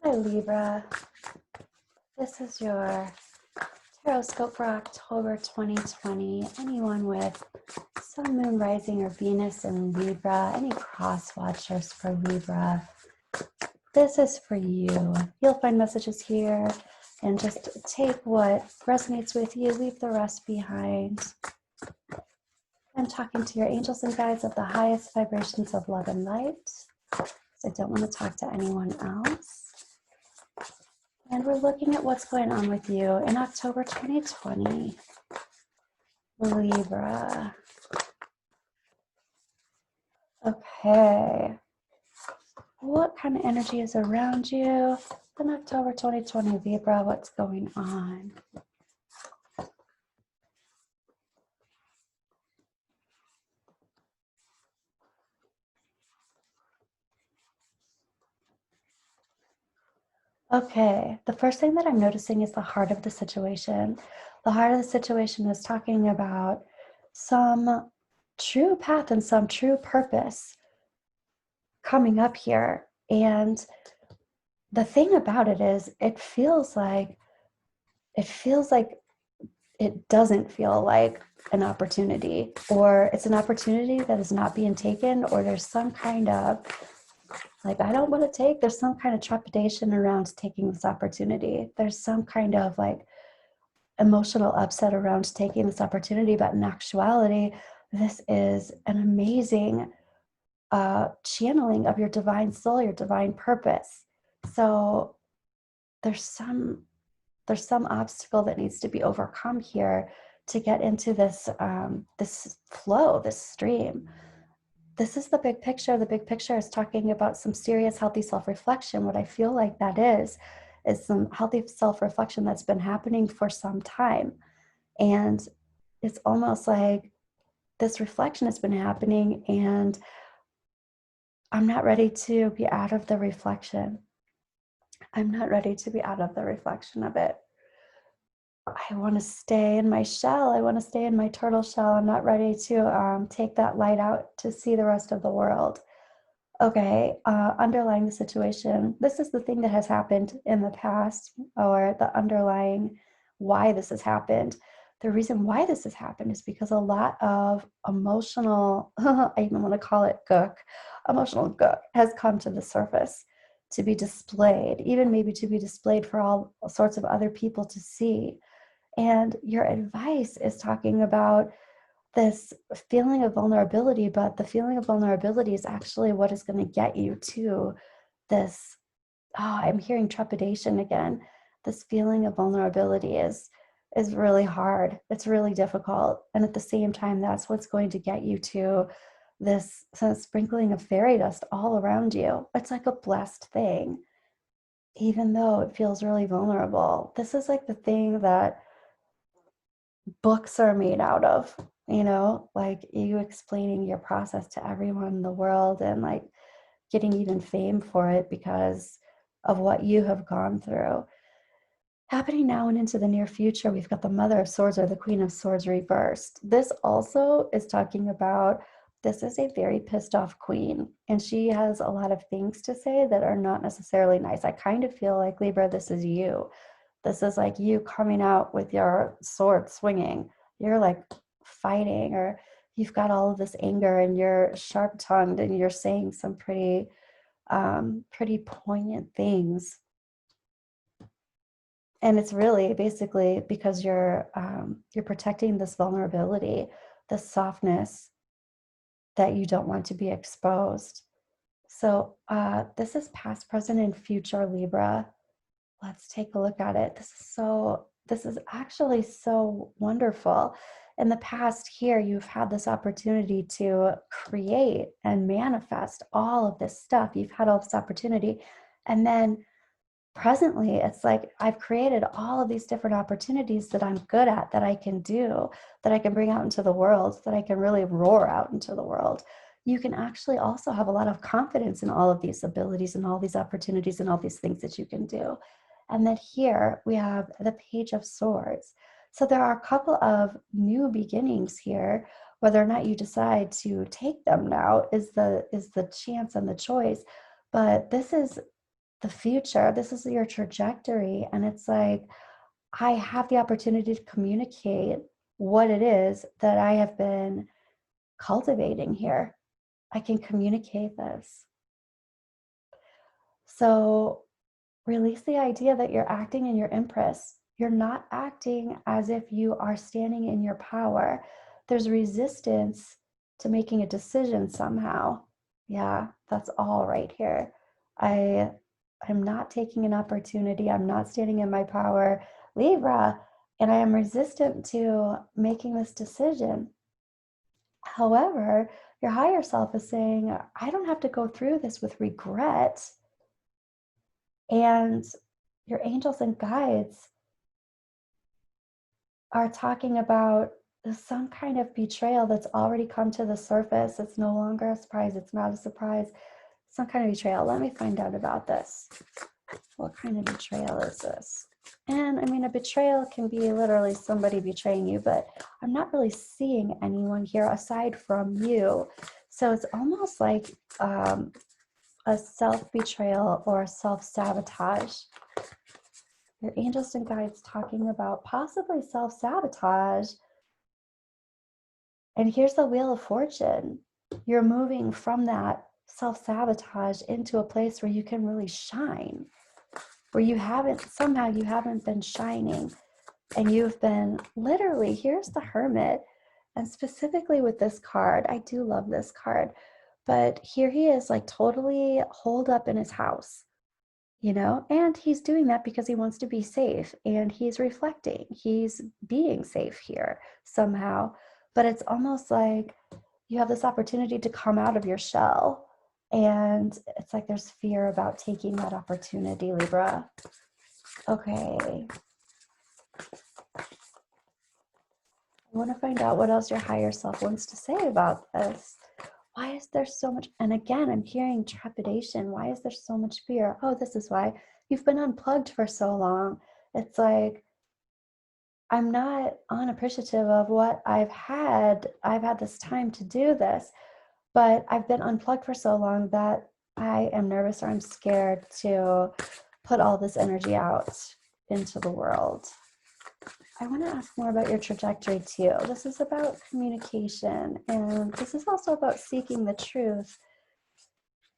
Hi Libra, this is your Tarotscope for October 2020. Anyone with Sun, Moon, Rising, or Venus in Libra, any cross watchers for Libra, this is for you. You'll find messages here and just take what resonates with you, leave the rest behind. I'm talking to your angels and guides of the highest vibrations of love and light. So I don't want to talk to anyone else. And we're looking at what's going on with you in October 2020. Libra. Okay. What kind of energy is around you in October 2020, Libra? What's going on? Okay, the first thing that I'm noticing is the heart of the situation. The heart of the situation is talking about some true path and some true purpose coming up here. And the thing about it is, it feels like it doesn't feel like an opportunity, or it's an opportunity that is not being taken, or there's some kind of like, I don't want to take, there's some kind of trepidation around taking this opportunity. There's some kind of like emotional upset around taking this opportunity, but in actuality, this is an amazing channeling of your divine soul, your divine purpose. So there's some obstacle that needs to be overcome here to get into this this flow, this stream. This is the big picture. The big picture is talking about some serious healthy self-reflection. What I feel like that is some healthy self-reflection that's been happening for some time. And it's almost like this reflection has been happening and I'm not ready to be out of the reflection. I'm not ready to be out of the reflection of it. I want to stay in my shell. I want to stay in my turtle shell. I'm not ready to take that light out to see the rest of the world. Okay, underlying the situation, this is the thing that has happened in the past, or the underlying why this has happened. The reason why this has happened is because a lot of emotional, I even want to call it gook, emotional gook has come to the surface to be displayed, even maybe to be displayed for all sorts of other people to see. And your advice is talking about this feeling of vulnerability, but the feeling of vulnerability is actually what is going to get you to this. Oh, I'm hearing trepidation again. This feeling of vulnerability is really hard. It's really difficult. And at the same time, that's what's going to get you to this sprinkling of fairy dust all around you. It's like a blessed thing, even though it feels really vulnerable. This is like the thing that books are made out of, like you explaining your process to everyone in the world and like getting even fame for it because of what you have gone through. Happening now and into the near future, we've got the Mother of Swords or the Queen of Swords reversed. This also is talking about, this is a very pissed off queen, and she has a lot of things to say that are not necessarily nice. I kind of feel like, Libra, this is you. This is like you coming out with your sword swinging. You're like fighting, or you've got all of this anger and you're sharp tongued and you're saying some pretty poignant things. And it's really basically because you're protecting this vulnerability, this softness that you don't want to be exposed. So this is past, present, and future, Libra. Let's take a look at it. This is actually so wonderful. In the past here, you've had this opportunity to create and manifest all of this stuff. You've had all this opportunity. And then presently, it's like, I've created all of these different opportunities that I'm good at, that I can do, that I can bring out into the world, that I can really roar out into the world. You can actually also have a lot of confidence in all of these abilities and all these opportunities and all these things that you can do. And then here we have the Page of Swords. So there are a couple of new beginnings here. Whether or not you decide to take them now is the chance and the choice. But this is the future. This is your trajectory. And it's like, I have the opportunity to communicate what it is that I have been cultivating here. I can communicate this. So release the idea that you're acting in your empress. You're not acting as if you are standing in your power. There's resistance to making a decision somehow. Yeah, that's all right here. I'm not taking an opportunity. I'm not standing in my power, Libra, and I am resistant to making this decision. However, your higher self is saying, I don't have to go through this with regret. And your angels and guides are talking about some kind of betrayal that's already come to the surface. It's no longer a surprise. It's not a surprise. Some kind of betrayal. Let me find out about this. What kind of betrayal is this? And I mean, a betrayal can be literally somebody betraying you, but I'm not really seeing anyone here aside from you. So it's almost like a self-betrayal or self-sabotage. Your angels and guides talking about possibly self-sabotage. And here's the Wheel of Fortune. You're moving from that self-sabotage into a place where you can really shine, where you haven't been shining, and you've been literally, here's the Hermit. And specifically with this card, I do love this card, but here he is like totally holed up in his house, you know, and he's doing that because he wants to be safe, and he's reflecting, he's being safe here somehow. But it's almost like you have this opportunity to come out of your shell, and it's like there's fear about taking that opportunity, Libra. Okay. I want to find out what else your higher self wants to say about this. Why is there so much? And again, I'm hearing trepidation. Why is there so much fear? Oh, this is why. You've been unplugged for so long. It's like, I'm not unappreciative of what I've had. I've had this time to do this, but I've been unplugged for so long that I am nervous or I'm scared to put all this energy out into the world. I want to ask more about your trajectory too. This is about communication, and this is also about seeking the truth,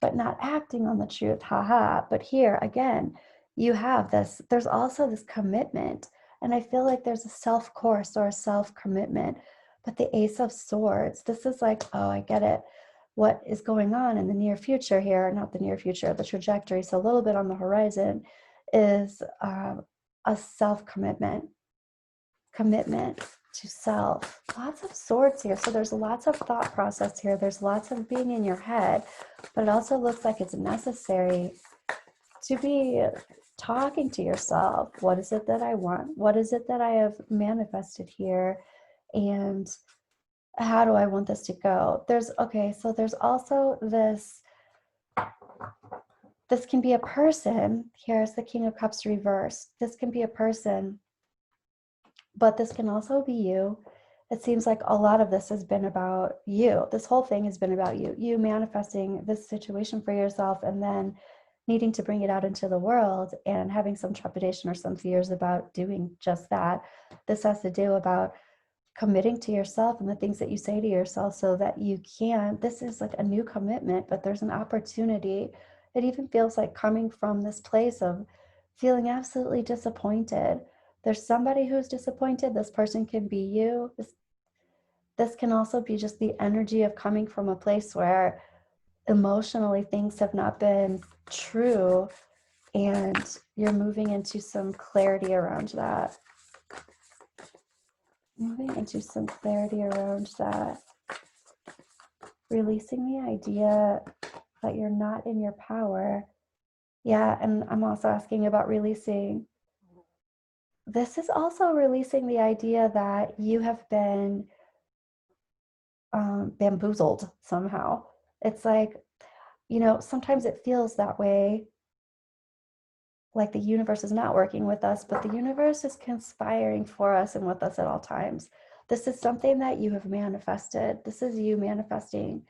but not acting on the truth. Haha. But here again, you have this, there's also this commitment. And I feel like there's a self-course or a self-commitment. But the Ace of Swords, this is like, oh, I get it. What is going on in the near future here, not the near future, the trajectory, so a little bit on the horizon, is a self-commitment. Commitment to self. Lots of swords here. So there's lots of thought process here. There's lots of being in your head, but it also looks like it's necessary to be talking to yourself. What is it that I want? What is it that I have manifested here? And how do I want this to go? So there's also this can be a person. Here's the King of Cups reversed. This can be a person, but this can also be you. It seems like a lot of this has been about you. This whole thing has been about you. You manifesting this situation for yourself and then needing to bring it out into the world and having some trepidation or some fears about doing just that. This has to do about committing to yourself and the things that you say to yourself so that you can. This is like a new commitment, but there's an opportunity. It even feels like coming from this place of feeling absolutely disappointed. There's somebody who's disappointed. This person can be you. This can also be just the energy of coming from a place where emotionally things have not been true, and you're moving into some clarity around that. Moving into some clarity around that. Releasing the idea that you're not in your power. Yeah, and I'm also asking about releasing. This is also releasing the idea that you have been bamboozled somehow. It's like, you know, sometimes it feels that way, like the universe is not working with us, but the universe is conspiring for us and with us at all times. This is something that you have manifested. This is you manifesting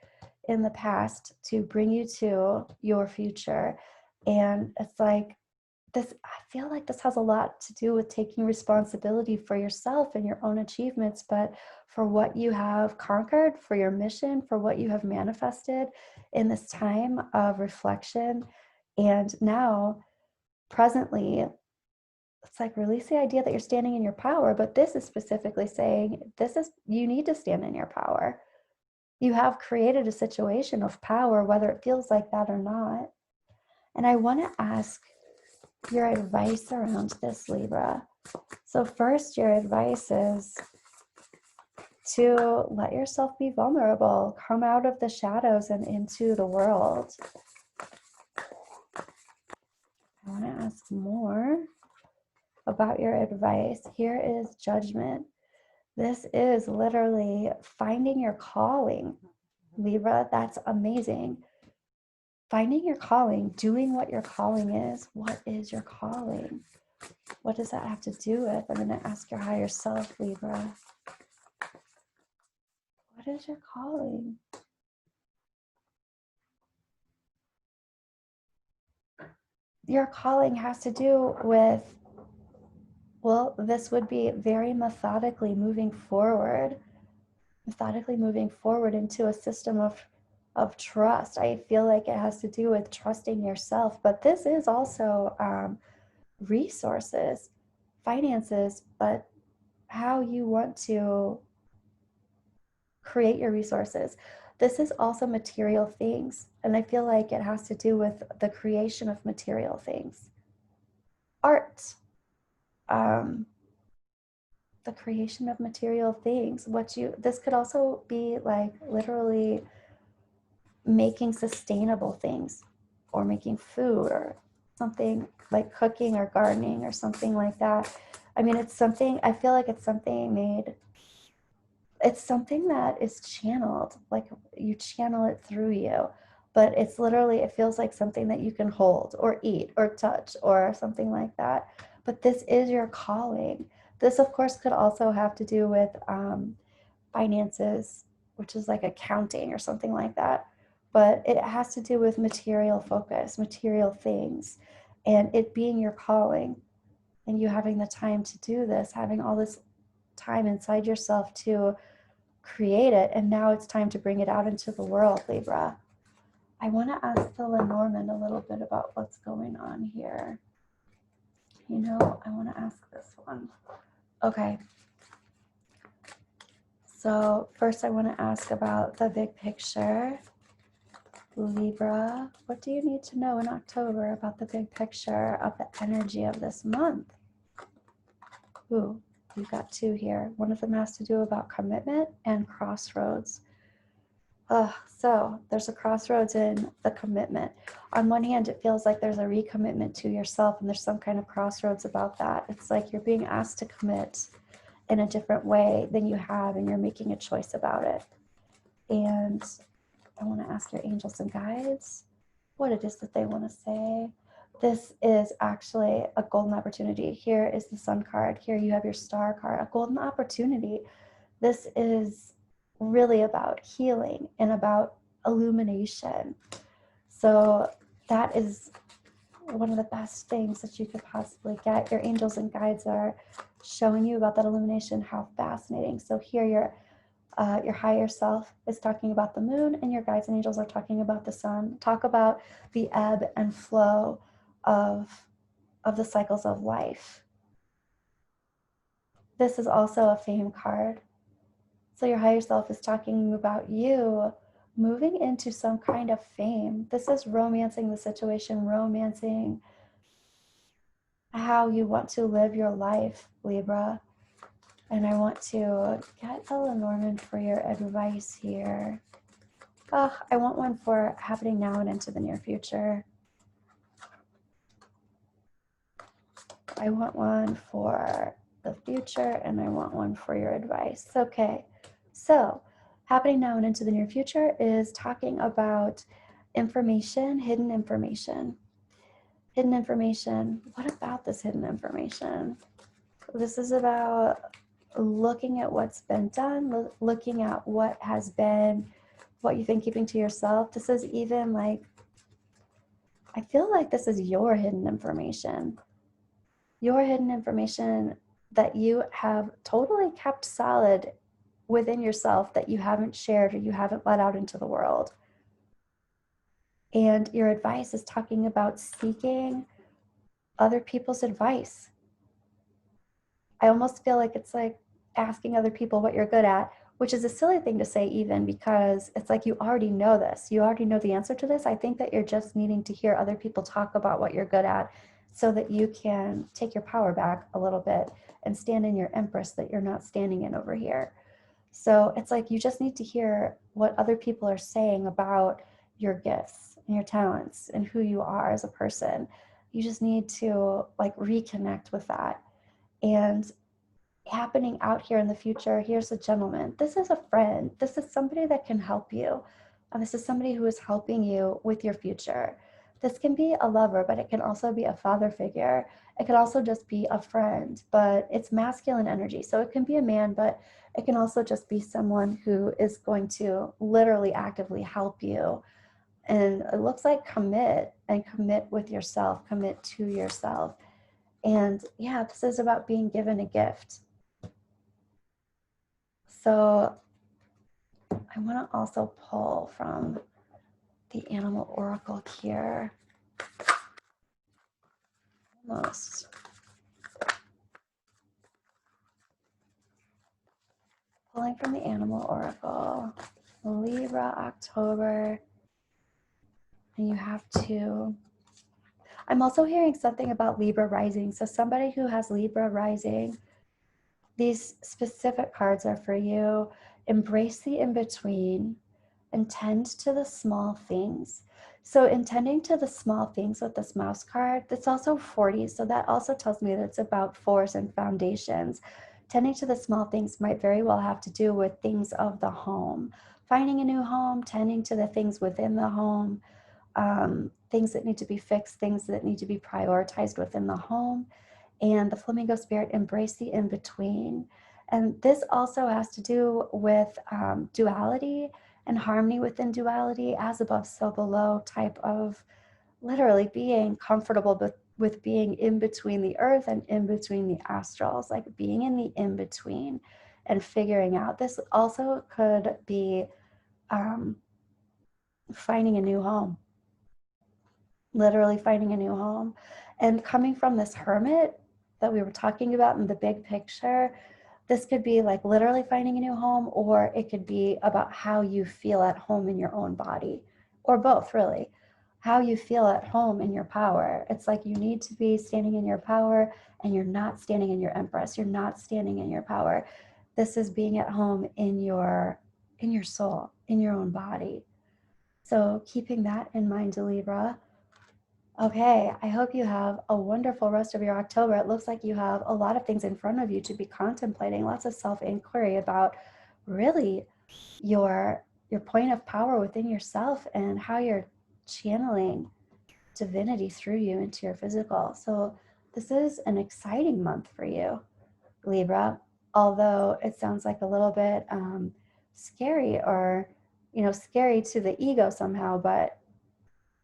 in the past to bring you to your future. And it's like this, I feel like this has a lot to do with taking responsibility for yourself and your own achievements, but for what you have conquered, for your mission, for what you have manifested in this time of reflection. And now, presently, it's like release the idea that you're standing in your power, but this is specifically saying you need to stand in your power. You have created a situation of power, whether it feels like that or not. And I want to ask your advice around this, Libra. So first, your advice is to let yourself be vulnerable, come out of the shadows and into the world. I want to ask more about your advice. Here is judgment. This is literally finding your calling, Libra. That's amazing. Finding your calling, doing what your calling is. What is your calling? What does that have to do with? I'm going to ask your higher self, Libra. What is your calling? Your calling has to do with, well, this would be very methodically moving forward into a system of trust. I feel like it has to do with trusting yourself, but this is also resources, finances, but how you want to create your resources. This is also material things, and I feel like it has to do with the creation of material things. Art, the creation of material things. This could also be like literally making sustainable things, or making food, or something like cooking or gardening or something like that. I mean, it's something, I feel like it's something that is channeled, like you channel it through you, but it's literally, it feels like something that you can hold or eat or touch or something like that. But this is your calling. This, of course, could also have to do with finances, which is like accounting or something like that. But it has to do with material focus, material things, and it being your calling, and you having the time to do this, having all this time inside yourself to create it, and now it's time to bring it out into the world, Libra. I want to ask the Lenormand a little bit about what's going on here. I want to ask this one. Okay. So first I want to ask about the big picture. Libra, what do you need to know in October about the big picture of the energy of this month? Ooh, you've got two here. One of them has to do about commitment and crossroads. So there's a crossroads in the commitment. On one hand, it feels like there's a recommitment to yourself, and there's some kind of crossroads about that. It's like you're being asked to commit in a different way than you have, and you're making a choice about it. And I want to ask your angels and guides what it is that they want to say. This is actually a golden opportunity. Here is the Sun card. Here you have your Star card, a golden opportunity. This is really about healing and about illumination. So that is one of the best things that you could possibly get. Your angels and guides are showing you about that illumination. How fascinating. So here your higher self is talking about the moon, and your guides and angels are talking about the sun. Talk about the ebb and flow of the cycles of life. This is also a fame card. So your higher self is talking about you moving into some kind of fame. This is romancing the situation, romancing how you want to live your life, Libra. And I want to get a Lenormand for your advice here. I want one for happening now and into the near future. I want one for the future, and I want one for your advice. Okay, so happening now and into the near future is talking about information, hidden information. Hidden information. What about this hidden information? This is about looking at what's been done, looking at what has been, what you've been keeping to yourself. This is even like I feel like this is your hidden information. Your hidden information that you have totally kept solid within yourself that you haven't shared or you haven't let out into the world. And your advice is talking about seeking other people's advice. I almost feel like it's like asking other people what you're good at, which is a silly thing to say, even because it's like you already know this. You already know the answer to this. I think that you're just needing to hear other people talk about what you're good at so that you can take your power back a little bit and stand in your empress that you're not standing in over here. So it's like you just need to hear what other people are saying about your gifts and your talents and who you are as a person. You just need to like reconnect with that. And happening out here in the future, here's a gentleman. This is a friend. This is somebody that can help you. And this is somebody who is helping you with your future. This can be a lover, but it can also be a father figure. It could also just be a friend, but it's masculine energy. So it can be a man, but it can also just be someone who is going to literally actively help you. And it looks like commit and commit with yourself, commit to yourself. And yeah, this is about being given a gift. So I want to also pull from the animal oracle here. Almost. Pulling from the animal oracle. Libra, October. And you have to. I'm also hearing something about Libra rising. So somebody who has Libra rising, these specific cards are for you. Embrace the in-between and tend to the small things. So in tending to the small things with this mouse card, that's also 40. So that also tells me that it's about force and foundations. Tending to the small things might very well have to do with things of the home. Finding a new home, tending to the things within the home, things that need to be fixed, things that need to be prioritized within the home. And the flamingo spirit, embrace the in-between. And this also has to do with duality and harmony within duality, as above, so below type of literally being comfortable with being in between the earth and in between the astrals, like being in the in-between and figuring out. This also could be finding a new home, literally finding a new home. And coming from this hermit that we were talking about in the big picture, this could be like literally finding a new home, or it could be about how you feel at home in your own body, or both, really. How you feel at home in your power. It's like you need to be standing in your power, and you're not standing in your empress. You're not standing in your power. This is being at home in your soul, in your own body. So keeping that in mind, Libra. Okay, I hope you have a wonderful rest of your October. It looks like you have a lot of things in front of you to be contemplating, lots of self-inquiry about really your point of power within yourself and how you're channeling divinity through you into your physical. So this is an exciting month for you, Libra, although it sounds like a little bit scary, or scary to the ego somehow, but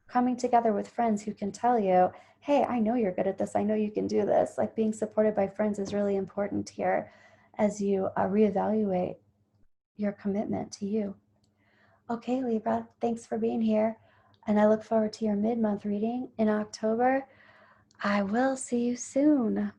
coming together with friends who can tell you, hey, I know you're good at this. I know you can do this. Like being supported by friends is really important here as you reevaluate your commitment to you. Okay, Libra, thanks for being here. And I look forward to your mid-month reading in October. I will see you soon.